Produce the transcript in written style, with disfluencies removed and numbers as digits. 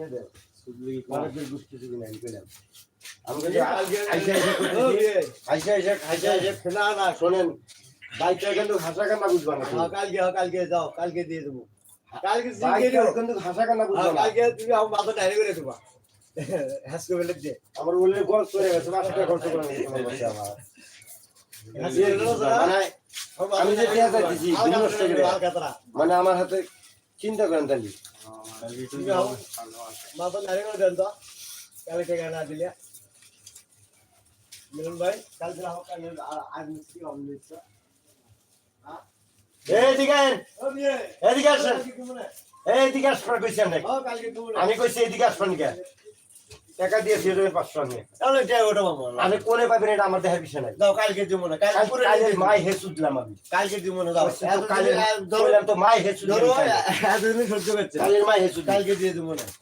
এ দে সুদলি মানুষের গুষ্টি যদি নাই পেলাম আমাকে না না শোনেন বাইকটা কিন্তু হাসা কান্না বুঝবা না কালকে যাও কালকে দিয়ে দেবো কালকে কিন্তু হাসা কান্না বুঝবা না কালকে তুমি আমার মাথা ডাইরে করে দেবা হ্যাস করে বলে দিয়ে আমার বললে খরচ করে গেছে 5 টাকা খরচ করে নিয়ে তোমার বাচ্চা আমার মানে আমি যে পেঁয়াজ দিয়েছি মানে আমার হাতে চিন্তা করেন তাহলে মাথা ডাইরে করে দেন তো কালকে টাকা না দিলে মিলন ভাই কালকে কালকে আজ মিস্ত্রি অমৃত এদিকে এদিকে আসেন এইদিকে আসবেন কইছি আমি কইছি এদিকে আসবেন কে টাকা দিয়ে দিয়ে দেবেন 500 নিয়ে তাহলে যাই ওটা মামা আমি কোনে পাবেন এটা আমার দেখার বিষয় নাই দাও কালকে দিব না কালকে মাই হেসু দিলাম আমি কালকে দিব না দাও কালকে বললাম তো মাই হেসু ধরো দিলাম এতদিন সহ্য করছে কালের মাই হেসু কালকে দিয়ে দিব না